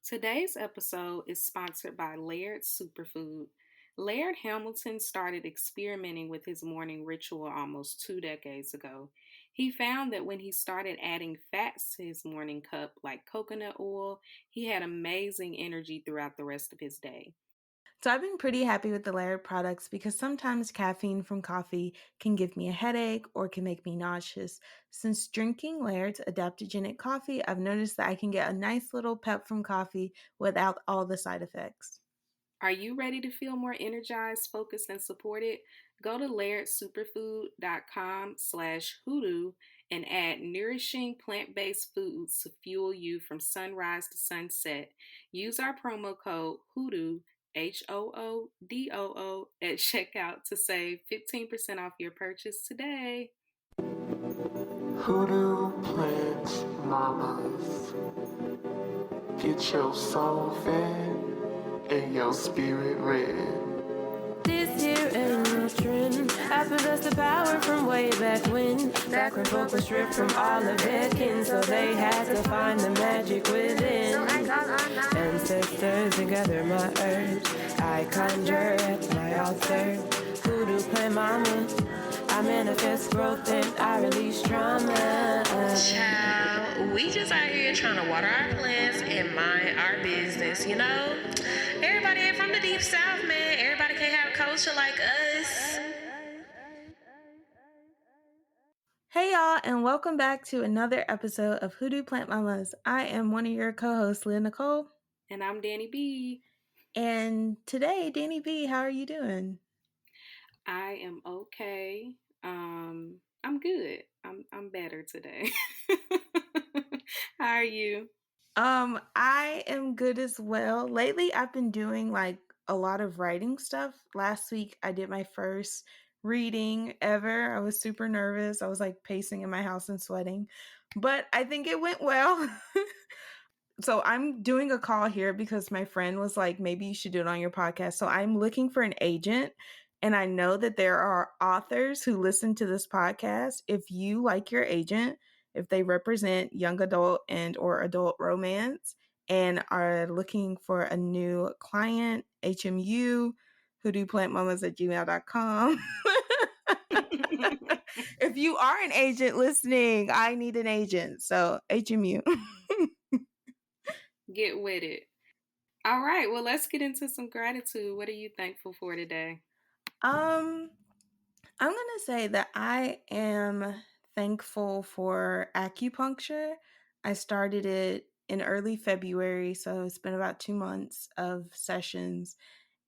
Today's episode is sponsored by Laird Superfood. Laird Hamilton started experimenting with his morning ritual almost 2 decades ago. He found that when he started adding fats to his morning cup, like coconut oil, he had amazing energy throughout the rest of his day. So I've been pretty happy with the Laird products because sometimes caffeine from coffee can give me a headache or can make me nauseous. Since drinking Laird's adaptogenic coffee, I've noticed that I can get a nice little pep from coffee without all the side effects. Are you ready to feel more energized, focused, and supported? Go to lairdsuperfood.com/hoodoo and add nourishing plant-based foods to fuel you from sunrise to sunset. Use our promo code hoodoo, HOODOO, at checkout to save 15% off your purchase today. Hoodoo plant mamas, get your soul fed and your spirit read. This here ain't no trend. I possess the power from way back when folk was stripped from all of their kin, so they had to find the magic within. Ancestors and gather my herbs, I conjure at my altar. Voodoo plant mama, I manifest growth and I release trauma. Child, we just out here trying to water our plants and mind our business, you know? Everybody ain't from the deep south, man. Everybody can't have culture like us. Hey y'all, and welcome back to another episode of Hoodoo Plant Mamas. I am one of your co-hosts, Leah Nicole. And I'm Dani B. And today, Dani B, how are you doing? I am okay. I'm good. I'm better today. How are you? I am good as well. Lately, I've been doing like a lot of writing stuff. Last week, I did my first reading ever. I was super nervous. I was like pacing in my house and sweating, but I think it went well. So I'm doing a call here because my friend was like, maybe you should do it on your podcast. So I'm looking for an agent. And I know that there are authors who listen to this podcast. If you like your agent, if they represent young adult and or adult romance and are looking for a new client, HMU, hoodooplantmamas@gmail.com. If you are an agent listening, I need an agent. So HMU. Get with it. All right, well, let's get into some gratitude. What are you thankful for today? I'm going to say that I am thankful for acupuncture. I started it in early February, so it's been about 2 months of sessions,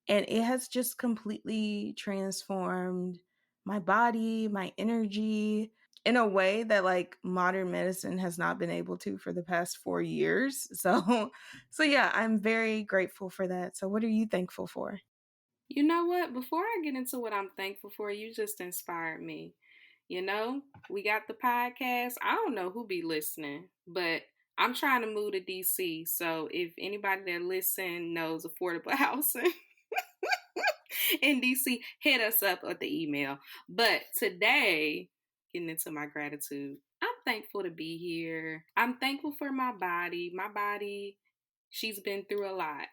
and it has just completely transformed my body, my energy in a way that like modern medicine has not been able to for the past 4 years. So yeah, I'm very grateful for that. So what are you thankful for? You know what? Before I get into what I'm thankful for, you just inspired me. You know, we got the podcast. I don't know who be listening, but I'm trying to move to DC. So if anybody that listen knows affordable housing in DC, hit us up at the email. But today, getting into my gratitude, I'm thankful to be here. I'm thankful for my body. My body, she's been through a lot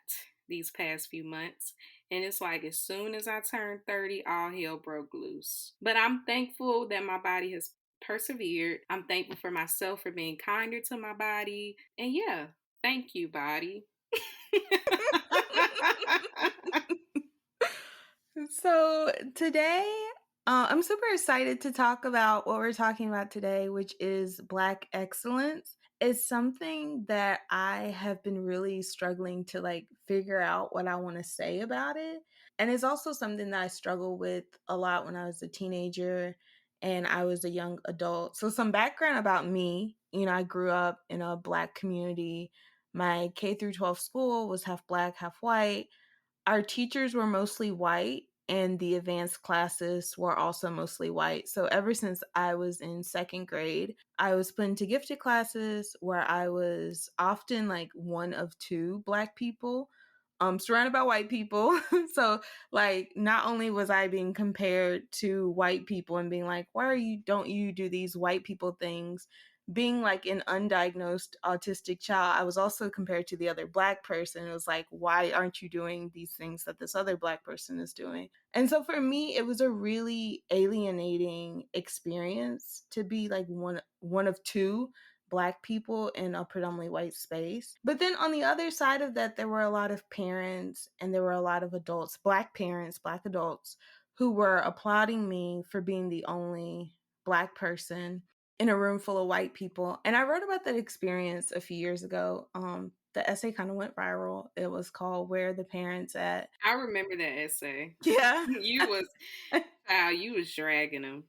these past few months. And it's like as soon as I turned 30, all hell broke loose. But I'm thankful that my body has persevered. I'm thankful for myself for being kinder to my body. And yeah, thank you, body. So today, I'm super excited to talk about what we're talking about today, which is Black excellence. It's something that I have been really struggling to like figure out what I want to say about it. And it's also something that I struggled with a lot when I was a teenager and I was a young adult. So some background about me, I grew up in a Black community. My K through 12 school was half Black, half white. Our teachers were mostly white and the advanced classes were also mostly white. So ever since I was in second grade, I was put into gifted classes where I was often like one of two Black people, surrounded by white people. So like not only was I being compared to white people and being like, don't you do these white people things? being like an undiagnosed autistic child, I was also compared to the other Black person. It was like, why aren't you doing these things that this other Black person is doing? And so for me, it was a really alienating experience to be like one of two Black people in a predominantly white space. But then on the other side of that, there were a lot of parents and there were a lot of adults, Black parents, Black adults, who were applauding me for being the only Black person in a room full of white people. And I wrote about that experience a few years ago. The essay kind of went viral. It was called "Where Are the Parents At?" I remember that essay. Yeah. You was dragging them.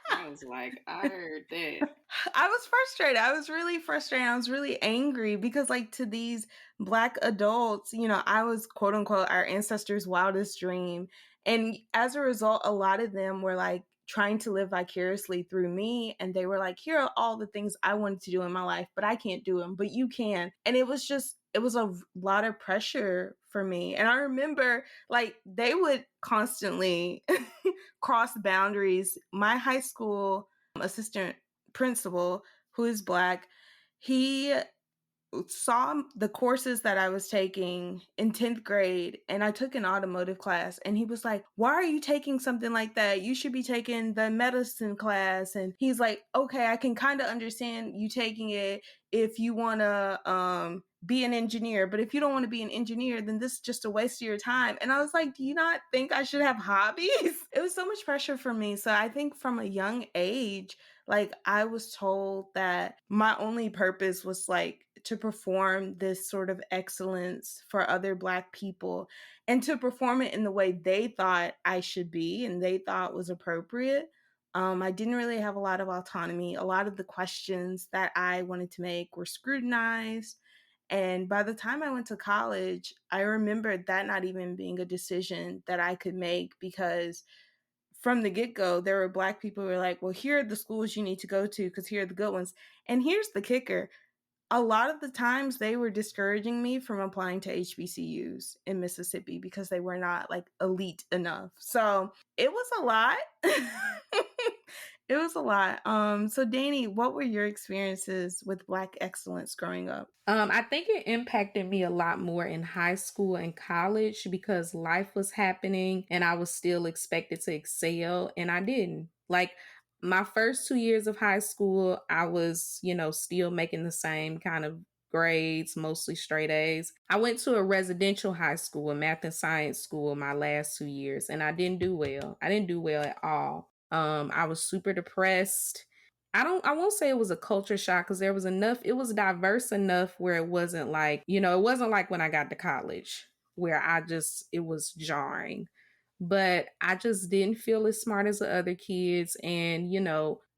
I was like, I heard that. I was frustrated. I was really frustrated. I was really angry because, like, to these Black adults, I was quote unquote our ancestors' wildest dream. And as a result, a lot of them were like trying to live vicariously through me. And they were like, here are all the things I wanted to do in my life, but I can't do them, but you can. And it was a lot of pressure for me. And I remember like they would constantly cross boundaries. My high school assistant principal, who is Black, he saw the courses that I was taking in 10th grade, and I took an automotive class, and he was like, why are you taking something like that? You should be taking the medicine class. And he's like, okay, I can kind of understand you taking it if you want to be an engineer, but if you don't want to be an engineer, then this is just a waste of your time. And I was like, do you not think I should have hobbies? It was so much pressure for me. So I think from a young age, like I was told that my only purpose was like to perform this sort of excellence for other Black people and to perform it in the way they thought I should be and they thought was appropriate. I didn't really have a lot of autonomy. A lot of the questions that I wanted to make were scrutinized. And by the time I went to college, I remembered that not even being a decision that I could make because from the get-go, there were Black people who were like, well, here are the schools you need to go to because here are the good ones. And here's the kicker. A lot of the times they were discouraging me from applying to HBCUs in Mississippi because they were not like elite enough. So it was a lot. It was a lot. So Dani, what were your experiences with Black excellence growing up? I think it impacted me a lot more in high school and college because life was happening and I was still expected to excel and I didn't. Like my first 2 years of high school, I was, still making the same kind of grades, mostly straight A's. I went to a residential high school, a math and science school, my last 2 years, and I didn't do well. I didn't do well at all. I was super depressed. I won't say it was a culture shock because there was enough, it was diverse enough where it wasn't like, it wasn't like when I got to college where it was jarring. But I just didn't feel as smart as the other kids. And,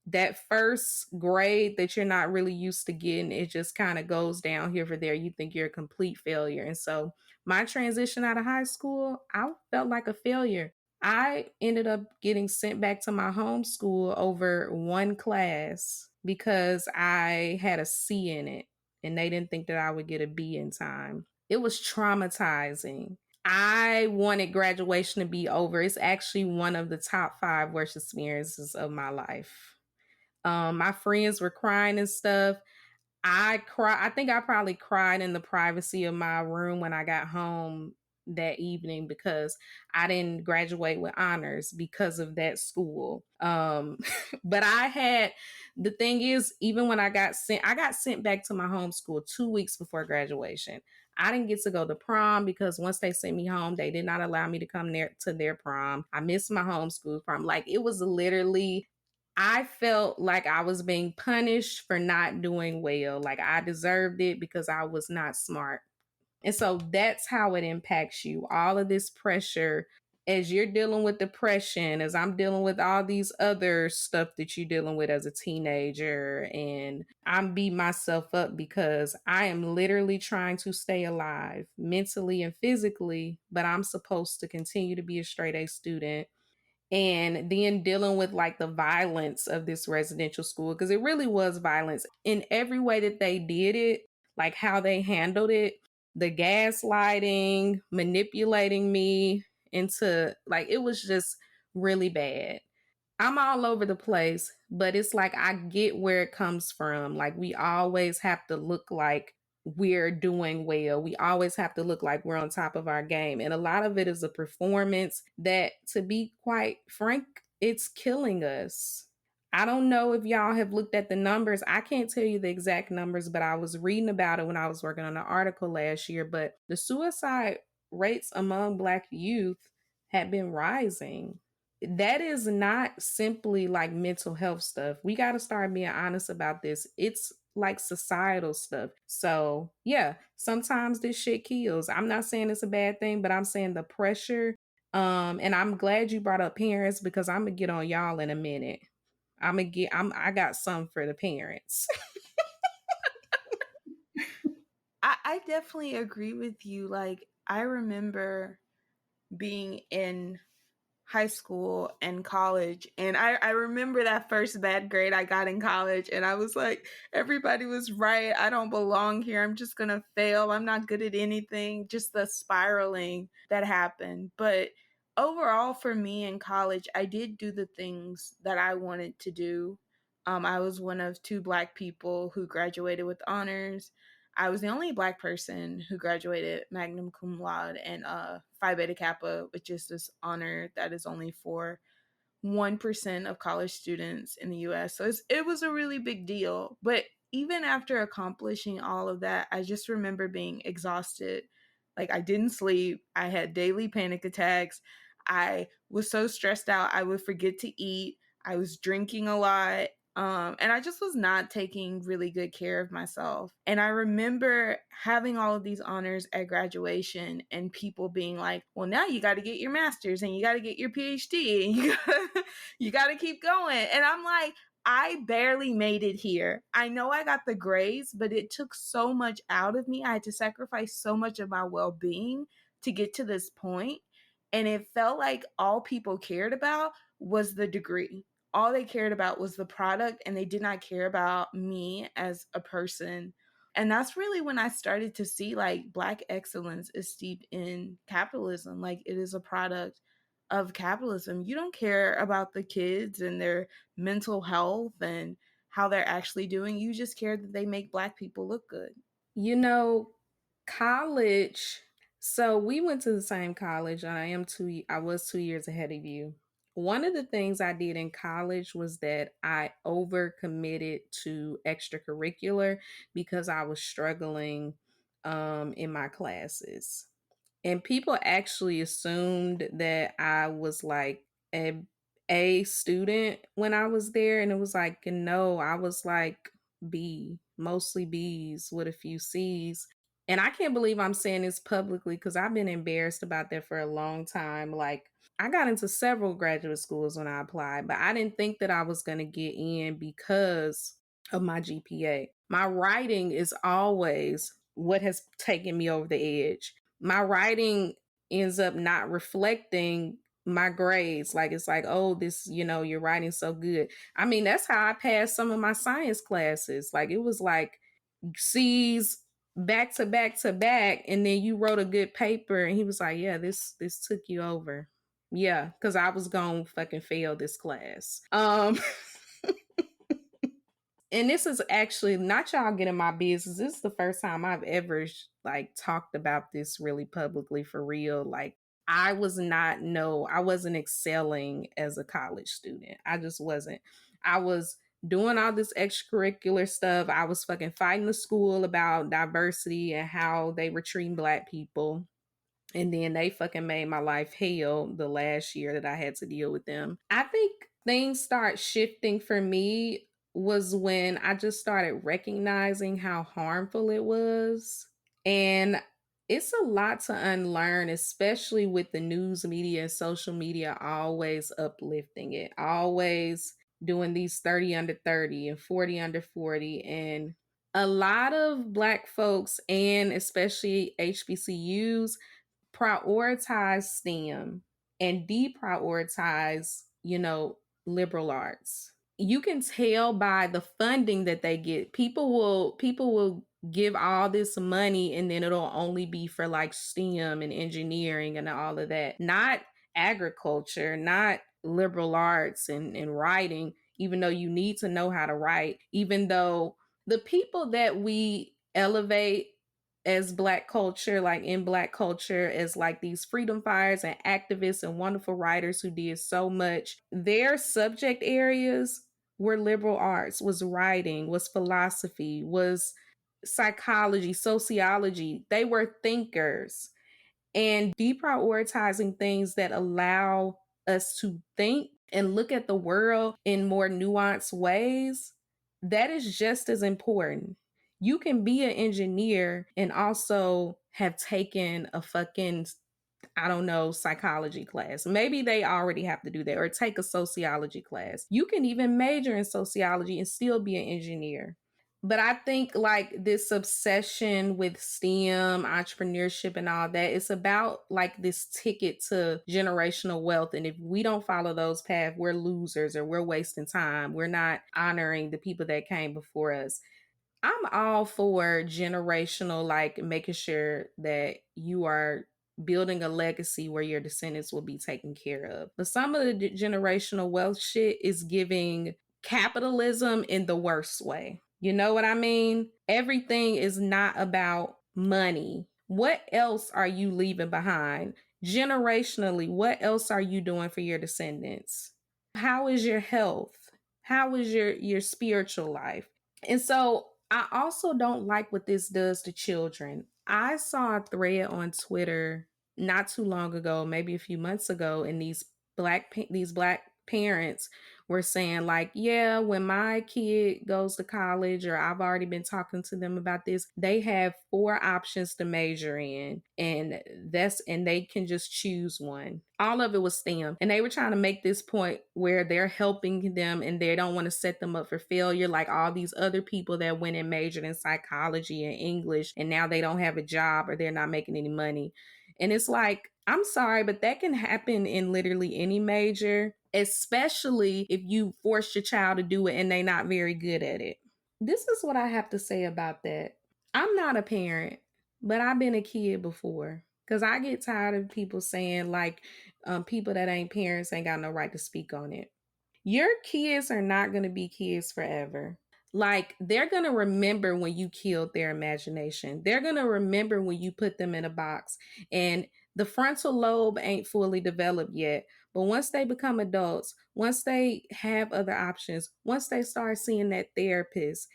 that first grade that you're not really used to getting, it just kind of goes down here for there. You think you're a complete failure. And so my transition out of high school, I felt like a failure. I ended up getting sent back to my home school over one class because I had a C in it and they didn't think that I would get a B in time. It was traumatizing. I wanted graduation to be over. It's actually one of the top 5 worst experiences of my life. My friends were crying and stuff. I think I probably cried in the privacy of my room when I got home that evening because I didn't graduate with honors because of that school. But the thing is, even when I got sent back to my home school 2 weeks before graduation. I didn't get to go to prom because once they sent me home, they did not allow me to come to their prom. I missed my homeschool prom. Like it was literally, I felt like I was being punished for not doing well. Like I deserved it because I was not smart. And so that's how it impacts you. All of this pressure as you're dealing with depression, as I'm dealing with all these other stuff that you're dealing with as a teenager. And I'm beating myself up because I am literally trying to stay alive mentally and physically, but I'm supposed to continue to be a straight A student. And then dealing with like the violence of this residential school, because it really was violence in every way that they did it, like how they handled it, the gaslighting, manipulating me into like, it was just really bad. I'm all over the place, but it's like I get where it comes from. Like we always have to look like we're doing well. We always have to look like we're on top of our game. And a lot of it is a performance that, to be quite frank, it's killing us. I don't know if y'all have looked at the numbers. I can't tell you the exact numbers, but I was reading about it when I was working on an article last year. But the suicide rates among Black youth had been rising. That is not simply like mental health stuff. We got to start being honest about this. It's like societal stuff. So, yeah, sometimes this shit kills. I'm not saying it's a bad thing, but I'm saying the pressure. And I'm glad you brought up parents because I'm going to get on y'all in a minute. I got some for the parents. I definitely agree with you. Like, I remember being in high school and college, and I remember that first bad grade I got in college, and I was like, everybody was right. I don't belong here. I'm just gonna fail. I'm not good at anything. Just the spiraling that happened. But overall, for me in college, I did do the things that I wanted to do. I was one of two Black people who graduated with honors. I was the only Black person who graduated magna cum laude and Phi Beta Kappa, which is this honor that is only for 1% of college students in the US. So it was a really big deal. But even after accomplishing all of that, I just remember being exhausted. Like, I didn't sleep. I had daily panic attacks. I was so stressed out, I would forget to eat. I was drinking a lot. And I just was not taking really good care of myself. And I remember having all of these honors at graduation and people being like, well, now you got to get your master's and you got to get your PhD and you got to keep going. And I'm like, I barely made it here. I know I got the grades, but it took so much out of me. I had to sacrifice so much of my well-being to get to this point. And it felt like all people cared about was the degree. All they cared about was the product, and they did not care about me as a person. And that's really when I started to see like Black excellence is steeped in capitalism. Like, it is a product of capitalism. You don't care about the kids and their mental health and how they're actually doing. You just care that they make Black people look good. You know, college. So we went to the same college, and I was 2 years ahead of you. One of the things I did in college was that I overcommitted to extracurricular because I was struggling in my classes. And people actually assumed that I was like a student when I was there, and it was like, no, I was like B, mostly B's with a few C's. And I can't believe I'm saying this publicly because I've been embarrassed about that for a long time. Like, I got into several graduate schools when I applied, but I didn't think that I was going to get in because of my GPA. My writing is always what has taken me over the edge. My writing ends up not reflecting my grades. Like, it's like, oh, this, you're writing so good. I mean, that's how I passed some of my science classes. Like, it was like C's back to back to back, and then you wrote a good paper, and he was like, yeah, this took you over. Yeah, because I was gonna fucking fail this class. And this is actually not y'all getting my business. This is the first time I've ever like talked about this really publicly for real. Like, I wasn't excelling as a college student. I just wasn't. I was doing all this extracurricular stuff. I was fucking fighting the school about diversity and how they were treating Black people. And then they fucking made my life hell the last year that I had to deal with them. I think things start shifting for me was when I just started recognizing how harmful it was. And it's a lot to unlearn, especially with the news media and social media always uplifting it, always doing these 30 under 30 and 40 under 40. And a lot of Black folks, and especially HBCUs, prioritize STEM and deprioritize, liberal arts. You can tell by the funding that they get. People will give all this money, and then it'll only be for like STEM and engineering and all of that. Not agriculture, not liberal arts and writing, even though you need to know how to write, even though the people that we elevate as Black culture, like in Black culture, as like these freedom fighters and activists and wonderful writers who did so much, their subject areas were liberal arts, was writing, was philosophy, was psychology, sociology. They were thinkers, and deprioritizing things that allow us to think and look at the world in more nuanced ways, that is just as important. You can be an engineer and also have taken a fucking, I don't know, psychology class. Maybe they already have to do that, or take a sociology class. You can even major in sociology and still be an engineer. But I think like this obsession with STEM, entrepreneurship, and all that, it's about like this ticket to generational wealth. And if we don't follow those paths, we're losers, or we're wasting time. We're not honoring the people that came before us. I'm all for generational, like making sure that you are building a legacy where your descendants will be taken care of. But some of the generational wealth shit is giving capitalism in the worst way. You know what I mean? Everything is not about money. What else are you leaving behind? Generationally, what else are you doing for your descendants? How is your health? How is your spiritual life? And so I also don't like what this does to children. I saw a thread on Twitter not too long ago, maybe a few months ago, and these black parents were saying like, yeah, when my kid goes to college, or I've already been talking to them about this, they have 4 options to major in, and they can just choose one. All of it was STEM, and they were trying to make this point where they're helping them and they don't want to set them up for failure, like all these other people that went and majored in psychology and English, and now they don't have a job or they're not making any money. And it's like, I'm sorry, but that can happen in literally any major, especially if you force your child to do it and they're not very good at it. This is what I have to say about that. I'm not a parent, but I've been a kid before. Because I get tired of people saying like, people that ain't parents ain't got no right to speak on it. Your kids are not going to be kids forever. Like, they're going to remember when you killed their imagination. They're going to remember when you put them in a box. And the frontal lobe ain't fully developed yet. But once they become adults, once they have other options, once they start seeing that therapist,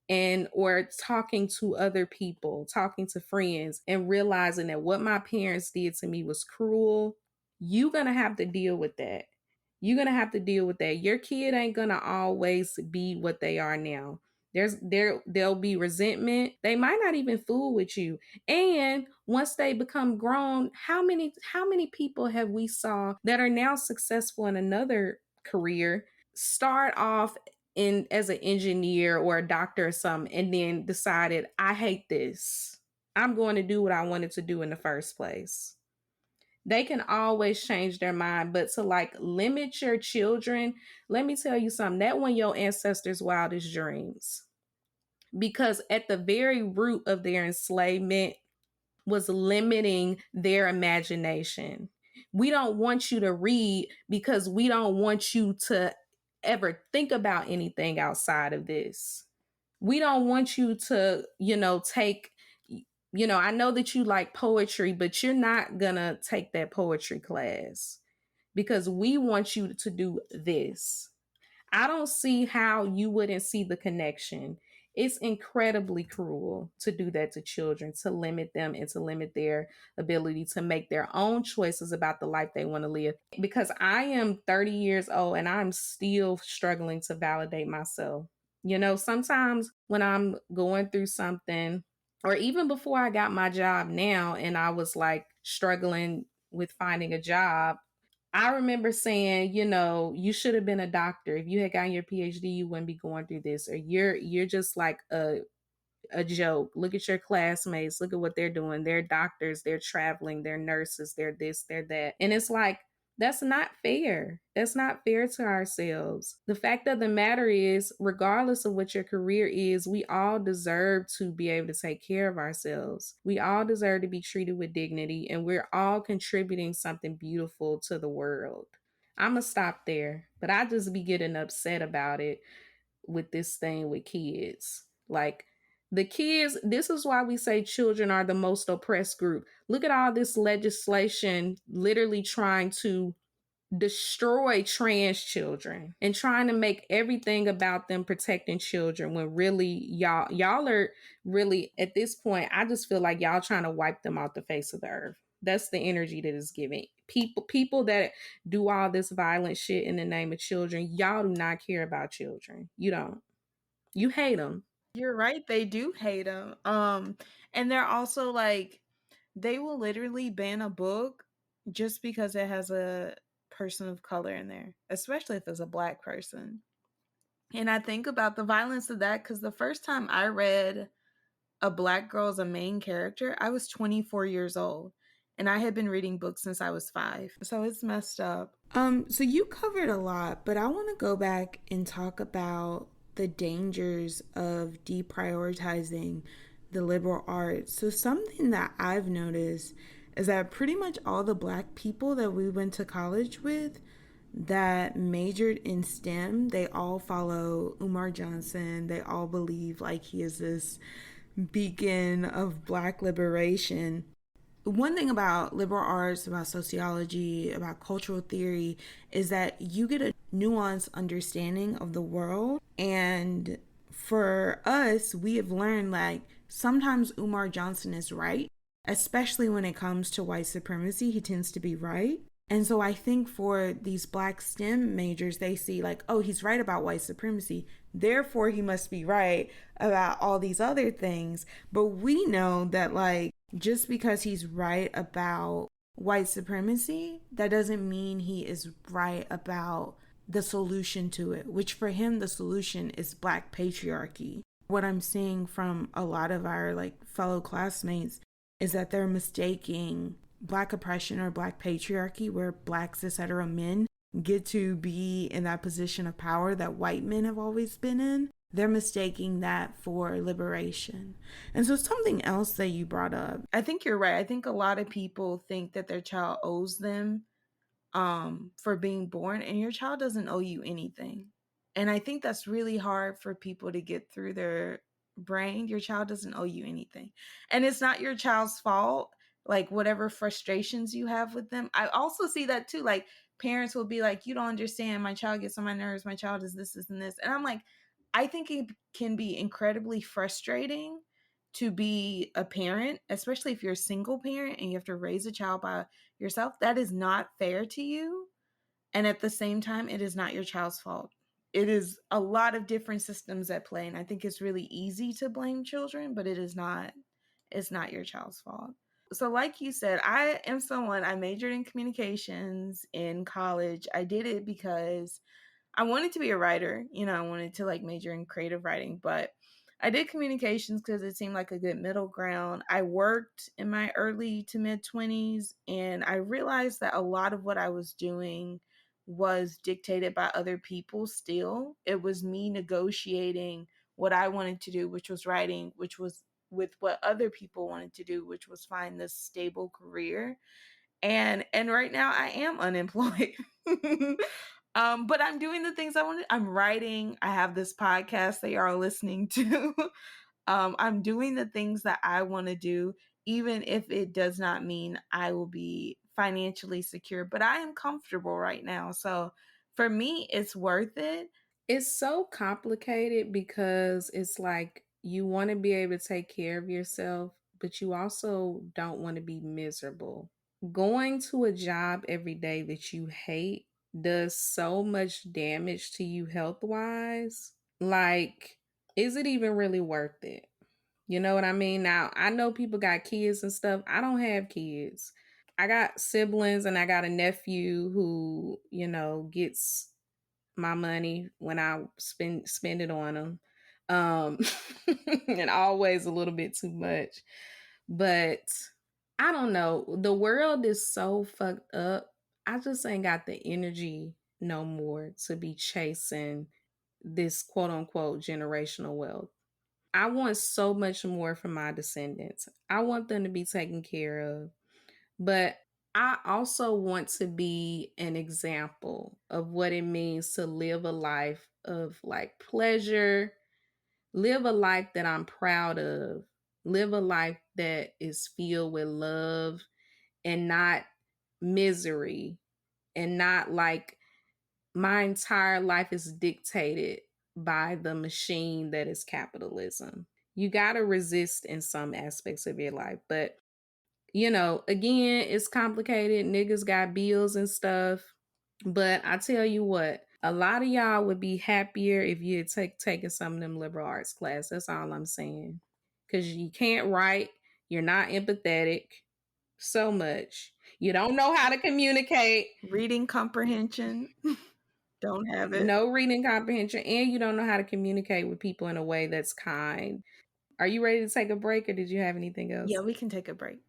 and or talking to other people, talking to friends, and realizing that what my parents did to me was cruel, you're going to have to deal with that. You're going to have to deal with that. Your kid ain't going to always be what they are now. There'll be resentment. They might not even fool with you. And once they become grown, how many people have we saw that are now successful in another career, start off in as an engineer or a doctor or something, and then decided, I hate this. I'm going to do what I wanted to do in the first place. They can always change their mind, but to like limit your children, let me tell you something, that one your ancestors' wildest dreams. Because at the very root of their enslavement was limiting their imagination. We don't want you to read because we don't want you to ever think about anything outside of this. We don't want you to, take, I know that you like poetry, but you're not gonna take that poetry class because we want you to do this. I don't see how you wouldn't see the connection. It's incredibly cruel to do that to children, to limit them and to limit their ability to make their own choices about the life they want to live. Because I am 30 years old and I'm still struggling to validate myself. Sometimes when I'm going through something, or even before I got my job now and I was like struggling with finding a job, I remember saying, you should have been a doctor. If you had gotten your PhD, you wouldn't be going through this. Or you're just like a joke. Look at your classmates. Look at what they're doing. They're doctors. They're traveling. They're nurses. They're this. They're that. And it's like, That's not fair. That's not fair to ourselves. The fact of the matter is, regardless of what your career is, we all deserve to be able to take care of ourselves. We all deserve to be treated with dignity, and we're all contributing something beautiful to the world. I'm going to stop there, but I just be getting upset about it with this thing with kids. Like, the kids, this is why we say children are the most oppressed group. Look at all this legislation literally trying to destroy trans children and trying to make everything about them protecting children, when really y'all are really, at this point, I just feel like y'all trying to wipe them off the face of the earth. That's the energy that is giving. People that do all this violent shit in the name of children, y'all do not care about children. You don't. You hate them. You're right, they do hate them. And they're also like, they will literally ban a book just because it has a person of color in there, especially if it's a Black person. And I think about the violence of that because the first time I read a Black girl as a main character, I was 24 years old. And I had been reading books since I was 5. So it's messed up. So you covered a lot, but I want to go back and talk about the dangers of deprioritizing the liberal arts. So something that I've noticed is that pretty much all the Black people that we went to college with that majored in STEM, they all follow Umar Johnson. They all believe like he is this beacon of Black liberation. One thing about liberal arts, about sociology, about cultural theory is that you get a nuanced understanding of the world. And for us, we have learned like sometimes Umar Johnson is right, especially when it comes to white supremacy. He tends to be right. And so I think for these Black STEM majors, they see like, oh, he's right about white supremacy. Therefore, he must be right about all these other things. But we know that like, just because he's right about white supremacy, that doesn't mean he is right about the solution to it, which for him, the solution is Black patriarchy. What I'm seeing from a lot of our like fellow classmates is that they're mistaking Black oppression or Black patriarchy, where Black cis hetero men get to be in that position of power that white men have always been in. They're mistaking that for liberation. And so something else that you brought up, I think you're right. I think a lot of people think that their child owes them for being born, and your child doesn't owe you anything. And I think that's really hard for people to get through their brain. Your child doesn't owe you anything. And it's not your child's fault, like whatever frustrations you have with them. I also see that too. Like parents will be like, you don't understand, my child gets on my nerves, my child is this, and this. And I'm like, I think it can be incredibly frustrating to be a parent, especially if you're a single parent and you have to raise a child by yourself. That is not fair to you. And at the same time, it is not your child's fault. It is a lot of different systems at play. And I think it's really easy to blame children, but it's not your child's fault. So like you said, I majored in communications in college. I did it because I wanted to be a writer. I wanted to like major in creative writing, but I did communications because it seemed like a good middle ground. I worked in my early to mid 20s, and I realized that a lot of what I was doing was dictated by other people still. It was me negotiating what I wanted to do, which was writing, which was with what other people wanted to do, which was find this stable career. And right now I am unemployed. But I'm doing the things I wanted. I'm writing. I have this podcast that y'all are listening to. I'm doing the things that I want to do, even if it does not mean I will be financially secure. But I am comfortable right now. So for me, it's worth it. It's so complicated because it's like you want to be able to take care of yourself, but you also don't want to be miserable. Going to a job every day that you hate does so much damage to you health wise. Like, is it even really worth it? You know what I mean? Now, I know people got kids and stuff. I don't have kids. I got siblings and I got a nephew who, gets my money when I spend it on them. And always a little bit too much. But I don't know. The world is so fucked up I just ain't got the energy no more to be chasing this quote unquote generational wealth. I want so much more from my descendants. I want them to be taken care of. But I also want to be an example of what it means to live a life of like pleasure, live a life that I'm proud of, live a life that is filled with love and not misery, and not like my entire life is dictated by the machine that is capitalism. You got to resist in some aspects of your life, but again, it's complicated. Niggas got bills and stuff. But I tell you what, a lot of y'all would be happier if you had taken some of them liberal arts class. That's all I'm saying. Because you can't write, you're not empathetic so much. You don't know how to communicate. Reading comprehension. Don't have it. No reading comprehension. And you don't know how to communicate with people in a way that's kind. Are you ready to take a break, or did you have anything else? Yeah, we can take a break.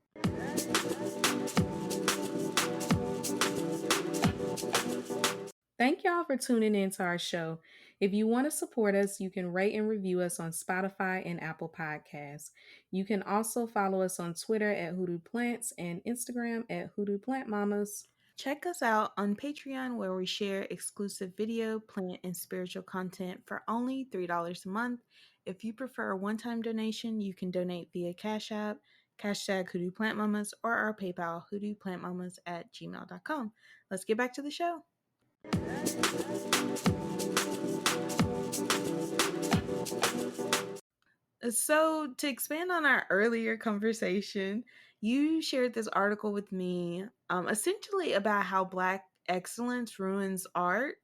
Thank y'all for tuning in to our show. If you want to support us, you can rate and review us on Spotify and Apple Podcasts. You can also follow us on Twitter at Hoodoo Plants and Instagram at Hoodoo Plant Mamas. Check us out on Patreon, where we share exclusive video, plant, and spiritual content for only $3 a month. If you prefer a one-time donation, you can donate via Cashapp, hashtag Hoodoo Plant Mamas, or our PayPal, hoodooplantmamas@gmail.com. Let's get back to the show. So, to expand on our earlier conversation, you shared this article with me, essentially about how Black excellence ruins art.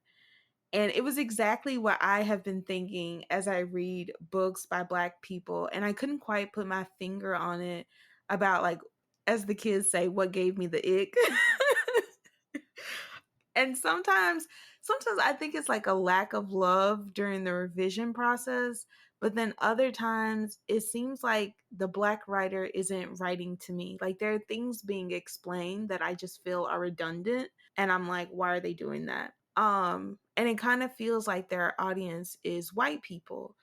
And it was exactly what I have been thinking as I read books by Black people. And I couldn't quite put my finger on it about, like, as the kids say, what gave me the ick. And sometimes I think it's like a lack of love during the revision process. But then other times it seems like the Black writer isn't writing to me. Like, there are things being explained that I just feel are redundant. And I'm like, why are they doing that? And it kind of feels like their audience is white people.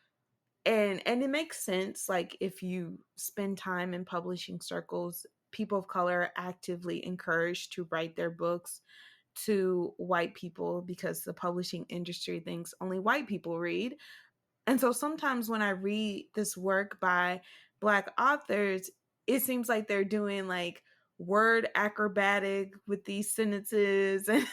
And it makes sense. Like, if you spend time in publishing circles, people of color are actively encouraged to write their books to white people because the publishing industry thinks only white people read. And so sometimes when I read this work by Black authors, it seems like they're doing like word acrobatic with these sentences. And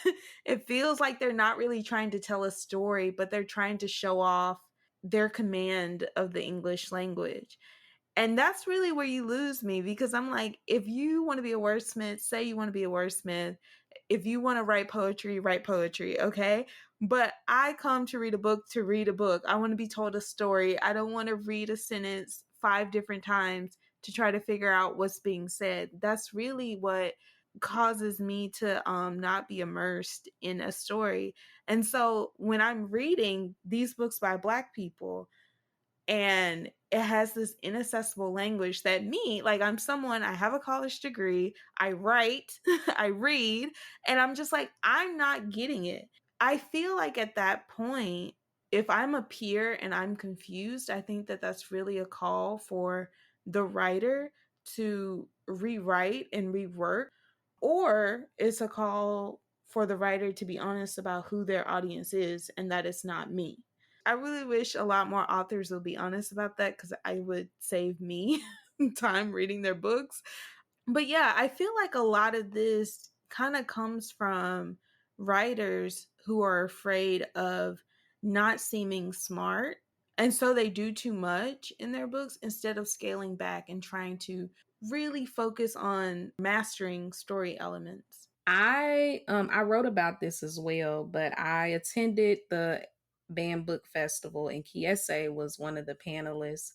it feels like they're not really trying to tell a story, but they're trying to show off their command of the English language. And that's really where you lose me, because I'm like, if you want to be a wordsmith, say you want to be a wordsmith. If you want to write poetry, okay? But I come to read a book to read a book. I want to be told a story. I don't want to read a sentence 5 different times to try to figure out what's being said. That's really what causes me to not be immersed in a story. And so when I'm reading these books by Black people, and it has this inaccessible language that me, like, I'm someone, I have a college degree, I write, I read, and I'm just like, I'm not getting it. I feel like at that point, if I'm a peer and I'm confused, I think that that's really a call for the writer to rewrite and rework, or it's a call for the writer to be honest about who their audience is and that it's not me. I really wish a lot more authors would be honest about that, because I would save me time reading their books. But yeah, I feel like a lot of this kind of comes from writers who are afraid of not seeming smart. And so they do too much in their books instead of scaling back and trying to really focus on mastering story elements. I wrote about this as well, but I attended the Banned Book Festival, and Kiese was one of the panelists.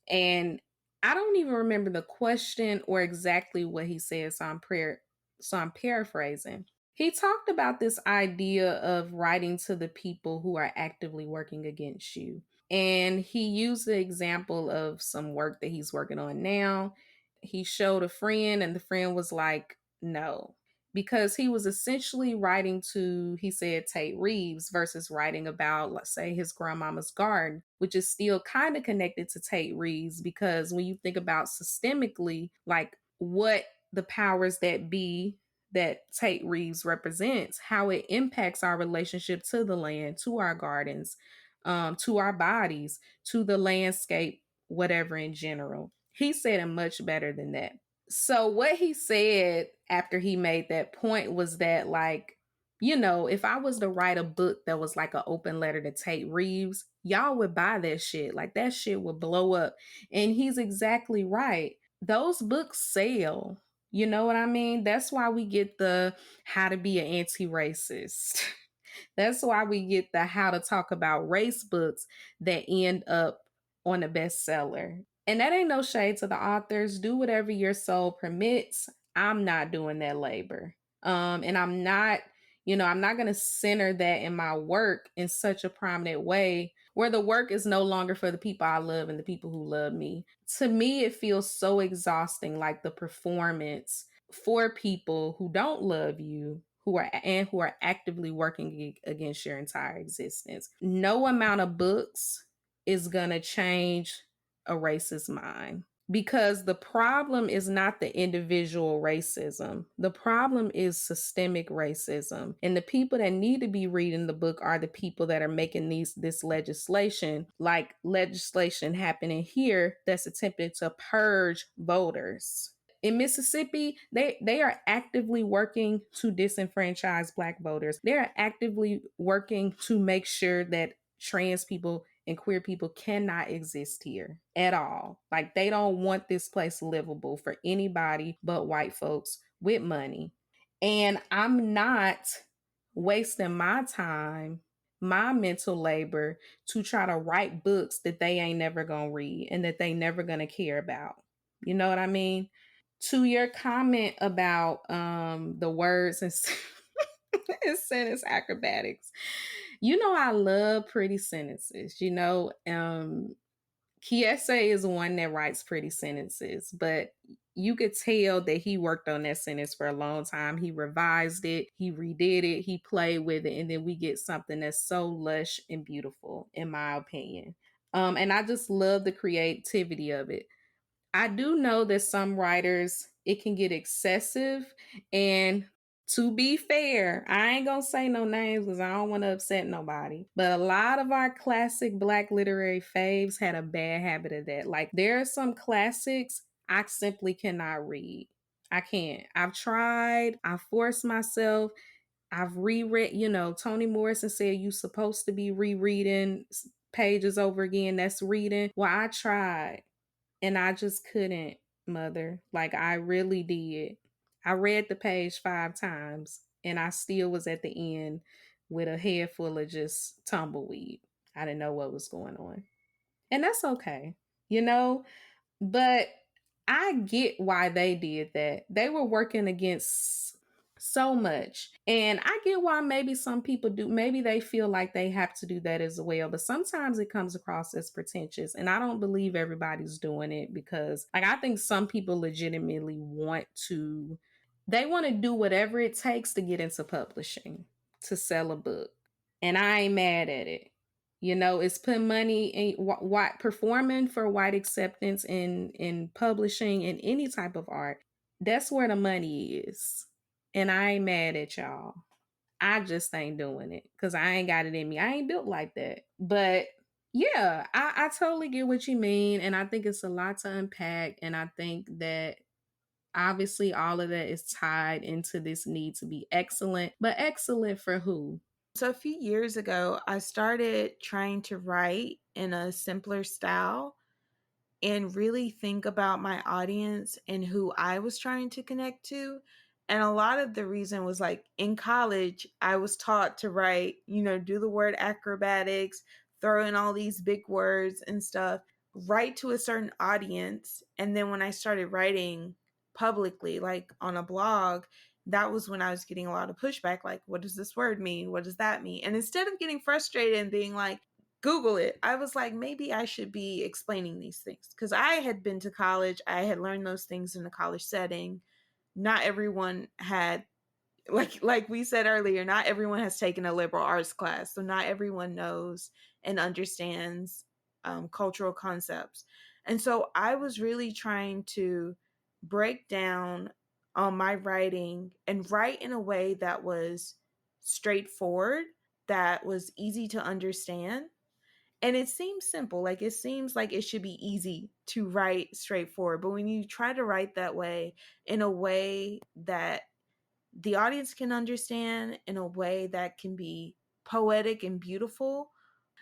And I don't even remember the question or exactly what he said, so I'm paraphrasing. He talked about this idea of writing to the people who are actively working against you. And he used the example of some work that he's working on now. He showed a friend, and the friend was like, no. because he was essentially writing to, he said, Tate Reeves versus writing about, let's say, his grandmama's garden, which is still kind of connected to Tate Reeves, because when you think about systemically, like what the powers that be that Tate Reeves represents, how it impacts our relationship to the land, to our gardens, to our bodies, to the landscape, whatever in general. He said it much better than that. So what he said after he made that point was that, like, you know, if I was to write a book that was like an open letter to Tate Reeves, y'all would buy that shit. Like that shit would blow up. And he's exactly right. Those books sell. You know what I mean? That's why we get the how to be an anti-racist. That's why we get the how to talk about race books that end up on a bestseller. And that ain't no shade to the authors. Do whatever your soul permits. I'm not doing that labor. And I'm not, I'm not going to center that in my work in such a prominent way where the work is no longer for the people I love and the people who love me. To me, it feels so exhausting, like the performance for people who don't love you, who are actively working against your entire existence. No amount of books is going to change a racist mind, because the problem is not the individual racism. The problem is systemic racism. And the people that need to be reading the book are the people that are making this legislation, like legislation happening here that's attempting to purge voters. In Mississippi, they are actively working to disenfranchise Black voters. They're actively working to make sure that trans people and queer people cannot exist here at all. Like, they don't want this place livable for anybody but white folks with money. And I'm not wasting my time, my mental labor, to try to write books that they ain't never gonna read and that they never gonna care about. You know what I mean? To your comment about the words and and sentence acrobatics, I love pretty sentences. Kiese is one that writes pretty sentences, but you could tell that he worked on that sentence for a long time. He revised it, he redid it, he played with it, and then we get something that's so lush and beautiful, in my opinion. And I just love the creativity of it. I do know that some writers, it can get excessive. And to be fair, I ain't gonna say no names because I don't want to upset nobody. But a lot of our classic Black literary faves had a bad habit of that. Like, there are some classics I simply cannot read. I can't. I've tried. I forced myself. I've reread, Toni Morrison said you supposed to be rereading pages over again. That's reading. Well, I tried. And I just couldn't, mother. Like, I really did. I read the page 5 times and I still was at the end with a head full of just tumbleweed. I didn't know what was going on. And that's okay, But I get why they did that. They were working against so much. And I get why maybe some people do. Maybe they feel like they have to do that as well. But sometimes it comes across as pretentious. And I don't believe everybody's doing it, because, like, I think some people legitimately want to do whatever it takes to get into publishing, to sell a book. And I ain't mad at it. It's putting money in performing for white acceptance in publishing and any type of art. That's where the money is. And I ain't mad at y'all. I just ain't doing it because I ain't got it in me. I ain't built like that. But yeah, I totally get what you mean. And I think it's a lot to unpack. And I think that obviously all of that is tied into this need to be excellent. But excellent for who? So a few years ago, I started trying to write in a simpler style and really think about my audience and who I was trying to connect to. And a lot of the reason was, like, in college, I was taught to write, do the word acrobatics, throw in all these big words and stuff, write to a certain audience. And then when I started writing publicly, like on a blog, that was when I was getting a lot of pushback. Like, what does this word mean? What does that mean? And instead of getting frustrated and being like, Google it, I was like, maybe I should be explaining these things, because I had been to college. I had learned those things in a college setting. Not everyone had like we said earlier, not everyone has taken a liberal arts class, so not everyone knows and understands cultural concepts. And so I was really trying to break down my writing and write in a way that was straightforward, that was easy to understand. And it seems simple, like it seems like it should be easy to write straightforward, but when you try to write that way, in a way that the audience can understand, in a way that can be poetic and beautiful,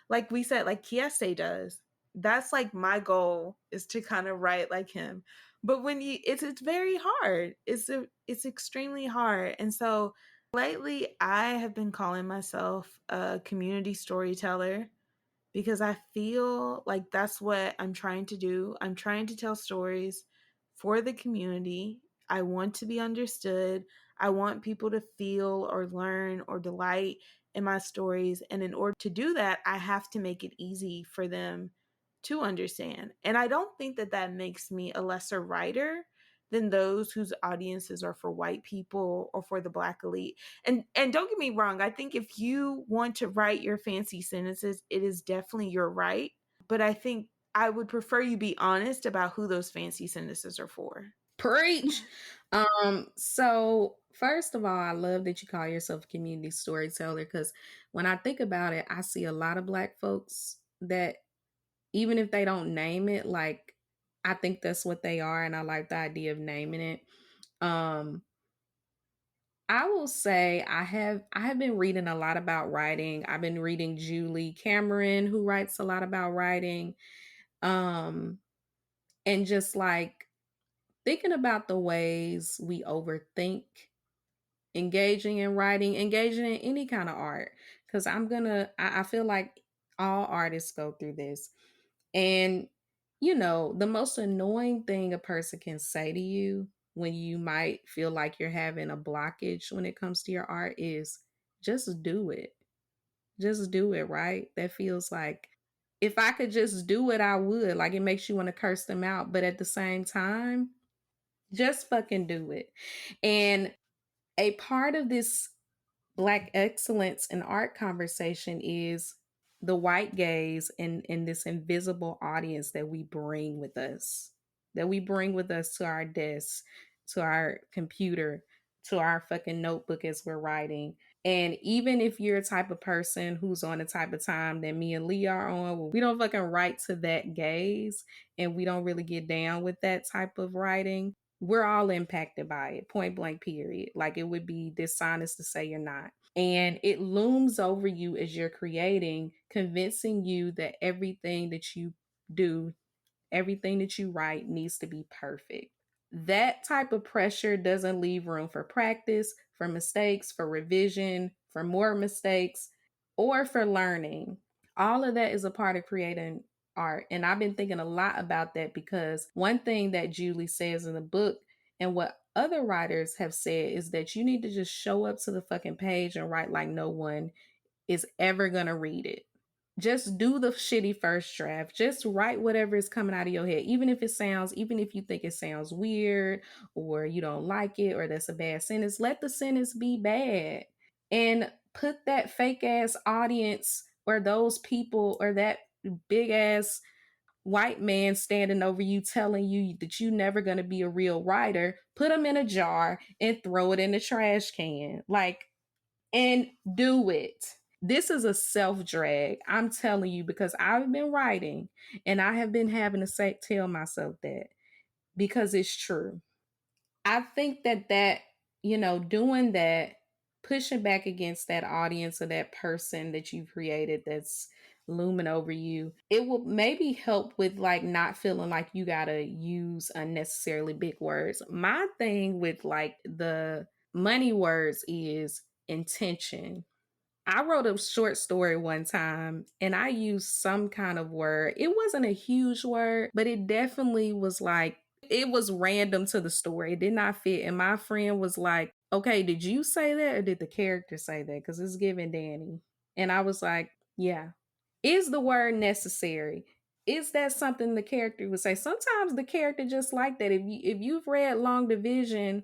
like we said, like Kiese does, that's like my goal, is to kind of write like him. But when you, it's very hard. It's extremely hard. And so lately I have been calling myself a community storyteller, because I feel like that's what I'm trying to do. I'm trying to tell stories for the community. I want to be understood. I want people to feel or learn or delight in my stories. And in order to do that, I have to make it easy for them to understand. And I don't think that that makes me a lesser writer than those whose audiences are for white people or for the Black elite. And don't get me wrong, I think if you want to write your fancy sentences, it is definitely your right. But I think I would prefer you be honest about who those fancy sentences are for. Preach. So first of all, I love that you call yourself a community storyteller, because when I think about it, I see a lot of Black folks that, even if they don't name it, like, I think that's what they are, and I like the idea of naming it. I will say I have been reading a lot about writing. I've been reading Julie Cameron, who writes a lot about writing. Um and just like thinking about the ways we overthink engaging in writing, engaging in any kind of art. Because I feel like all artists go through this. And, the most annoying thing a person can say to you when you might feel like you're having a blockage when it comes to your art is, just do it. Just do it, right? That feels like, if I could just do it, I would. Like, it makes you want to curse them out. But at the same time, just fucking do it. And a part of this Black excellence in art conversation is the white gaze and this invisible audience that we bring with us, to our desk, to our computer, to our fucking notebook as we're writing. And even if you're a type of person who's on the type of time that me and Leah are on, where we don't fucking write to that gaze and we don't really get down with that type of writing, we're all impacted by it, point blank, period. Like, it would be dishonest to say you're not. And it looms over you as you're creating, convincing you that everything that you do, everything that you write needs to be perfect. That type of pressure doesn't leave room for practice, for mistakes, for revision, for more mistakes, or for learning. All of that is a part of creating art. And I've been thinking a lot about that, because one thing that Julie says in the book, and what other writers have said, is that you need to just show up to the fucking page and write like no one is ever going to read it. Just do the shitty first draft. Just write whatever is coming out of your head. Even if you think it sounds weird, or you don't like it, or that's a bad sentence, let the sentence be bad. And put that fake ass audience, or those people, or that big ass white man standing over you telling you that you never going to be a real writer, put them in a jar and throw it in the trash can. Like, and do it. This is a self drag, I'm telling you, because I've been writing and I have been having to tell myself that, because it's true. I think doing that, pushing back against that audience or that person that you created that's looming over you, it will maybe help with like not feeling like you gotta use unnecessarily big words. My thing with like the money words is intention. I wrote a short story one time and I used some kind of word. It wasn't a huge word, but it definitely was like, it was random to the story. It did not fit. And my friend was like, okay, did you say that or did the character say that? Because it's giving Dani. And I was like, yeah. Is the word necessary? Is that something the character would say? Sometimes the character just like that. If you've read Long Division,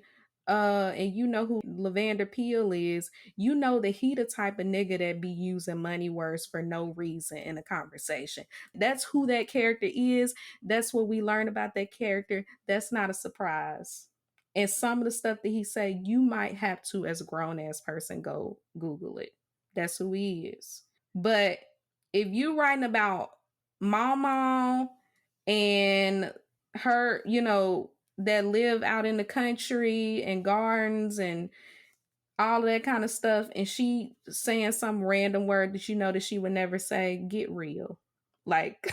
and you know who Lavander Peel is, you know that he the type of nigga that be using money words for no reason in a conversation. That's who that character is. That's what we learn about that character. That's not a surprise. And some of the stuff that he say, you might have to, as a grown ass person, go Google it. That's who he is. But if you writing about mama and her, you know, that live out in the country and gardens and all of that kind of stuff, and she saying some random word that you know that she would never say, get real. Like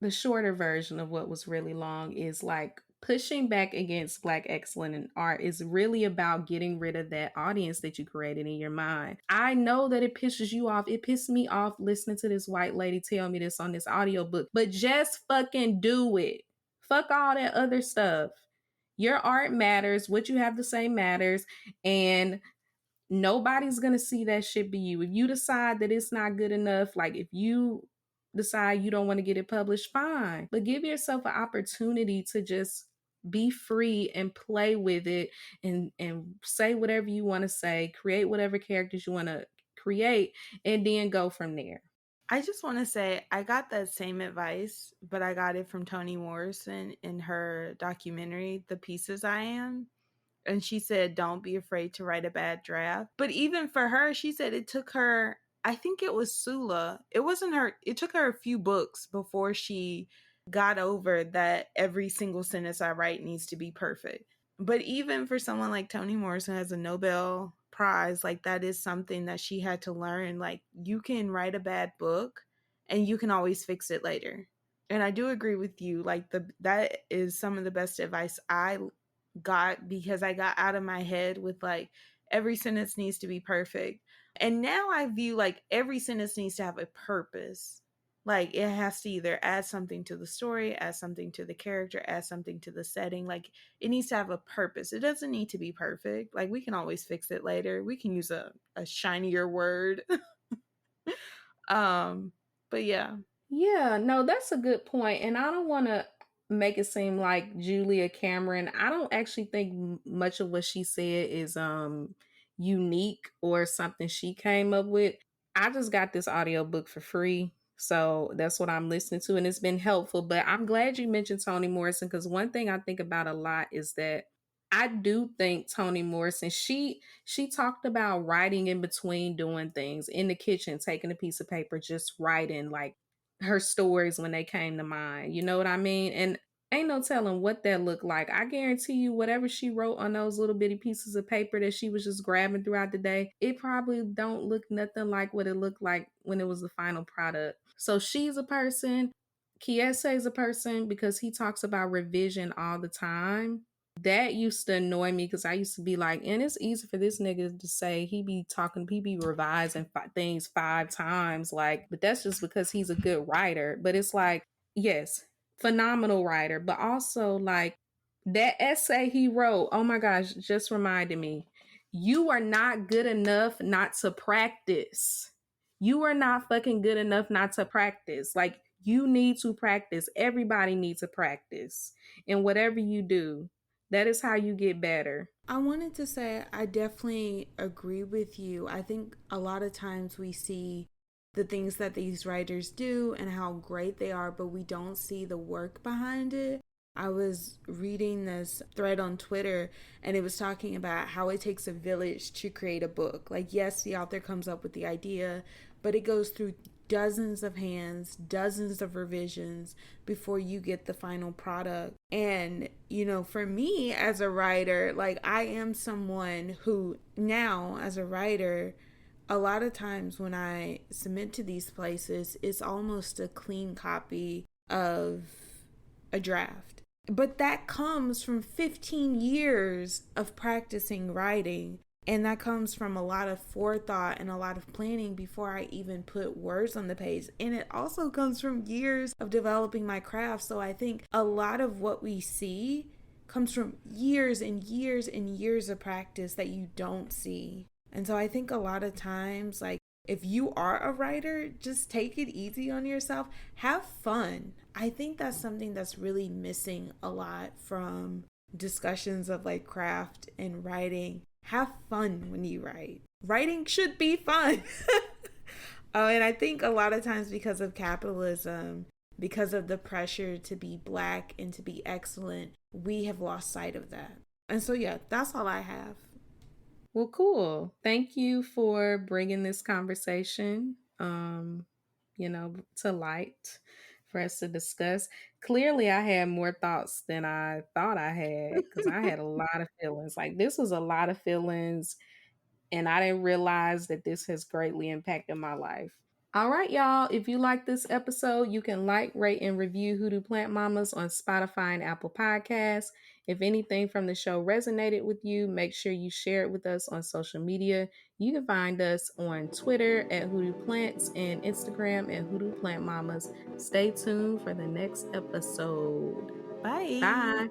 the shorter version of what was really long is like pushing back against Black excellence in art is really about getting rid of that audience that you created in your mind. I know that it pisses you off. It pissed me off listening to this white lady tell me this on this audiobook, but just fucking do it. Fuck all that other stuff. Your art matters. What you have to say matters. And nobody's gonna see that shit but you. If you decide that it's not good enough, like if you decide you don't want to get it published, fine. But give yourself an opportunity to just be free and play with it and say whatever you want to say, create whatever characters you want to create, and then go from there. I just want to say I got that same advice, but I got it from Toni Morrison in her documentary, The Pieces I Am. And she said, don't be afraid to write a bad draft. But even for her, she said it took her, I think it was Sula. It wasn't her. It took her a few books before she got over that every single sentence I write needs to be perfect. But even for someone like Toni Morrison, who has a Nobel Prize, like that is something that she had to learn. Like you can write a bad book and you can always fix it later. And I do agree with you. Like that is some of the best advice I got, because I got out of my head with like every sentence needs to be perfect. And now I view like every sentence needs to have a purpose. Like it has to either add something to the story, add something to the character, add something to the setting. Like it needs to have a purpose. It doesn't need to be perfect. Like we can always fix it later. We can use a shinier word. But yeah. Yeah, no, that's a good point. And I don't want to make it seem like Julia Cameron. I don't actually think much of what she said is unique or something she came up with. I just got this audiobook for free. So that's what I'm listening to, and it's been helpful. But I'm glad you mentioned Toni Morrison, because one thing I think about a lot is that I do think Toni Morrison, she talked about writing in between doing things in the kitchen, taking a piece of paper, just writing like her stories when they came to mind. You know what I mean? And ain't no telling what that looked like. I guarantee you, whatever she wrote on those little bitty pieces of paper that she was just grabbing throughout the day, it probably don't look nothing like what it looked like when it was the final product. So she's a person. Kiese is a person because he talks about revision all the time. That used to annoy me because I used to be like, and it's easy for this nigga to say he be revising things 5 times, like, but that's just because he's a good writer. But it's like, yes, phenomenal writer, but also like that essay he wrote, oh my gosh, just reminded me, you are not good enough not to practice. You are not fucking good enough not to practice. Like, you need to practice. Everybody needs to practice. And whatever you do, that is how you get better. I wanted to say I definitely agree with you. I think a lot of times we see the things that these writers do and how great they are, but we don't see the work behind it. I was reading this thread on Twitter and it was talking about how it takes a village to create a book. Like, yes, the author comes up with the idea, but it goes through dozens of hands, dozens of revisions before you get the final product. And, you know, for me as a writer, like I am someone who now as a writer, a lot of times when I submit to these places, it's almost a clean copy of a draft. But that comes from 15 years of practicing writing. And that comes from a lot of forethought and a lot of planning before I even put words on the page. And it also comes from years of developing my craft. So I think a lot of what we see comes from years and years and years of practice that you don't see. And so I think a lot of times, like, if you are a writer, just take it easy on yourself. Have fun. I think that's something that's really missing a lot from discussions of like craft and writing, have fun when you write. Writing should be fun. And I think a lot of times because of capitalism, because of the pressure to be Black and to be excellent, we have lost sight of that. And so, yeah, that's all I have. Well, cool. Thank you for bringing this conversation, to light for us to discuss. Clearly, I had more thoughts than I thought I had because I had a lot of feelings. Like, this was a lot of feelings, and I didn't realize that this has greatly impacted my life. All right, y'all. If you like this episode, you can like, rate, and review Hoodoo Plant Mamas on Spotify and Apple Podcasts. If anything from the show resonated with you, make sure you share it with us on social media. You can find us on Twitter at Hoodoo Plants and Instagram at Hoodoo Plant Mamas. Stay tuned for the next episode. Bye. Bye.